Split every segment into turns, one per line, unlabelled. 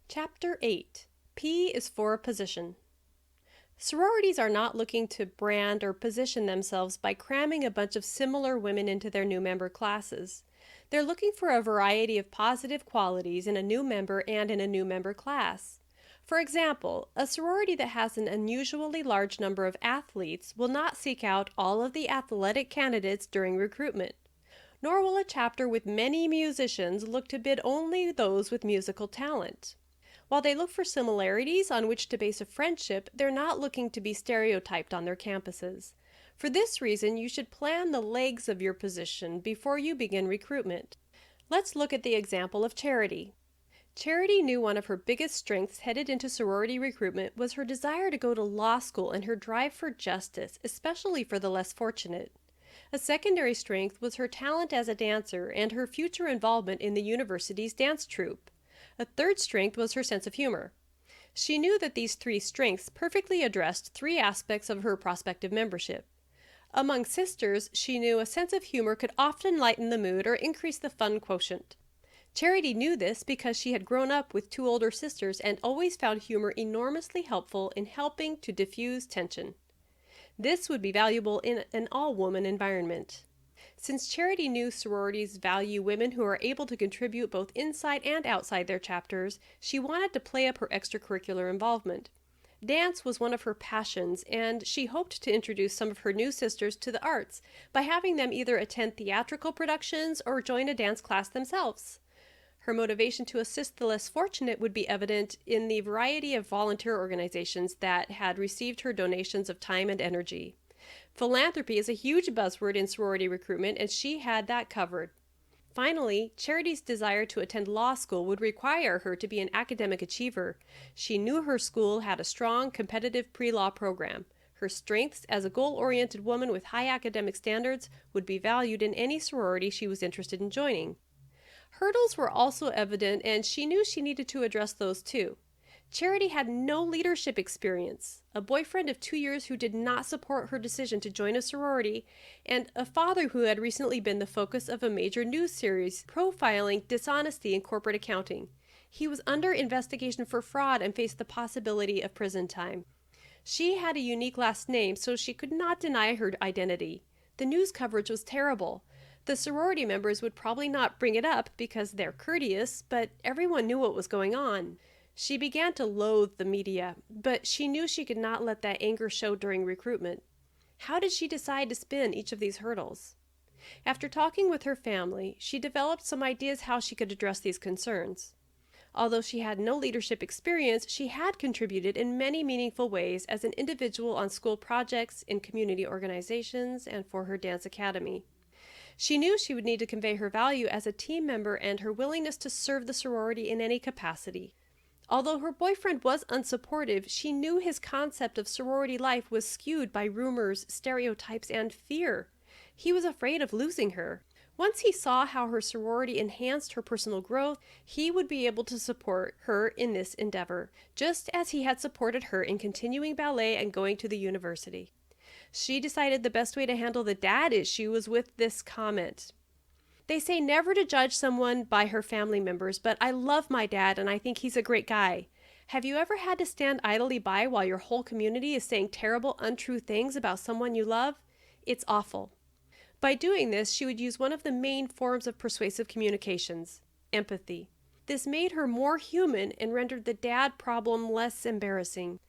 Chapter 8. P is for Position. Sororities are not looking to brand or position themselves by cramming a bunch of similar women into their new member classes. They're looking for a variety of positive qualities in a new member and in a new member class. For example, a sorority that has an unusually large number of athletes will not seek out all of the athletic candidates during recruitment. Nor will a chapter with many musicians look to bid only those with musical talent. While they look for similarities on which to base a friendship, they're not looking to be stereotyped on their campuses. For this reason, you should plan the legs of your position before you begin recruitment. Let's look at the example of Charity. Charity knew one of her biggest strengths headed into sorority recruitment was her desire to go to law school and her drive for justice, especially for the less fortunate. A secondary strength was her talent as a dancer and her future involvement in the university's dance troupe. A third strength was her sense of humor. She knew that these three strengths perfectly addressed three aspects of her prospective membership. Among sisters, she knew a sense of humor could often lighten the mood or increase the fun quotient. Charity knew this because she had grown up with two older sisters and always found humor enormously helpful in helping to diffuse tension. This would be valuable in an all-woman environment. Since Charity knew sororities value women who are able to contribute both inside and outside their chapters, she wanted to play up her extracurricular involvement. Dance was one of her passions, and she hoped to introduce some of her new sisters to the arts by having them either attend theatrical productions or join a dance class themselves. Her motivation to assist the less fortunate would be evident in the variety of volunteer organizations that had received her donations of time and energy. Philanthropy is a huge buzzword in sorority recruitment, and she had that covered. Finally, Charity's desire to attend law school would require her to be an academic achiever. She knew her school had a strong, competitive pre-law program. Her strengths as a goal-oriented woman with high academic standards would be valued in any sorority she was interested in joining. Hurdles were also evident, and she knew she needed to address those too. Charity had no leadership experience, a boyfriend of 2 years who did not support her decision to join a sorority, and a father who had recently been the focus of a major news series profiling dishonesty in corporate accounting. He was under investigation for fraud and faced the possibility of prison time. She had a unique last name, so she could not deny her identity. The news coverage was terrible. The sorority members would probably not bring it up because they're courteous, but everyone knew what was going on. She began to loathe the media, but she knew she could not let that anger show during recruitment. How did she decide to spin each of these hurdles? After talking with her family, she developed some ideas how she could address these concerns. Although she had no leadership experience, she had contributed in many meaningful ways as an individual on school projects, in community organizations, and for her dance academy. She knew she would need to convey her value as a team member and her willingness to serve the sorority in any capacity. Although her boyfriend was unsupportive, she knew his concept of sorority life was skewed by rumors, stereotypes, and fear. He was afraid of losing her. Once he saw how her sorority enhanced her personal growth, he would be able to support her in this endeavor, just as he had supported her in continuing ballet and going to the university. She decided the best way to handle the dad issue was with this comment. They say never to judge someone by her family members, but I love my dad and I think he's a great guy. Have you ever had to stand idly by while your whole community is saying terrible, untrue things about someone you love? It's awful. By doing this, she would use one of the main forms of persuasive communications, empathy. This made her more human and rendered the dad problem less embarrassing.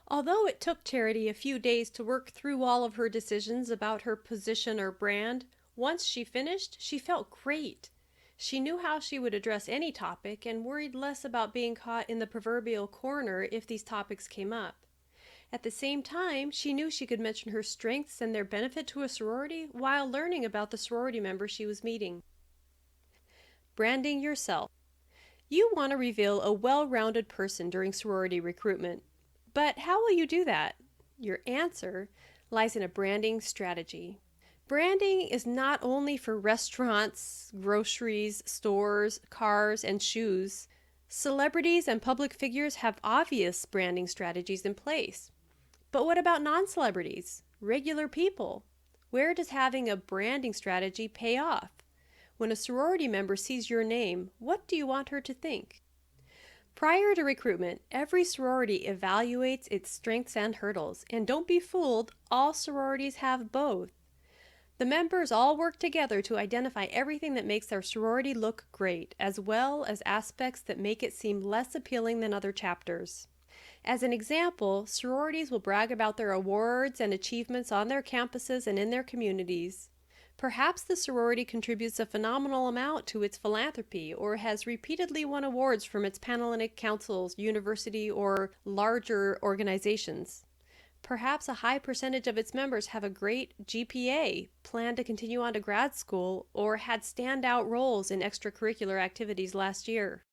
Although it took Charity a few days to work through all of her decisions about her position or brand, once she finished, she felt great. She knew how she would address any topic and worried less about being caught in the proverbial corner if these topics came up. At the same time, she knew she could mention her strengths and their benefit to a sorority while learning about the sorority member she was meeting. Branding yourself. You want to reveal a well-rounded person during sorority recruitment. But how will you do that? Your answer lies in a branding strategy. Branding is not only for restaurants, groceries, stores, cars, and shoes. Celebrities and public figures have obvious branding strategies in place. But what about non-celebrities, regular people? Where does having a branding strategy pay off? When a sorority member sees your name, what do you want her to think? Prior to recruitment, every sorority evaluates its strengths and hurdles, and don't be fooled, all sororities have both. The members all work together to identify everything that makes their sorority look great, as well as aspects that make it seem less appealing than other chapters. As an example, sororities will brag about their awards and achievements on their campuses and in their communities. Perhaps the sorority contributes a phenomenal amount to its philanthropy or has repeatedly won awards from its Panhellenic councils, university, or larger organizations. Perhaps a high percentage of its members have a great GPA, plan to continue on to grad school, or had standout roles in extracurricular activities last year.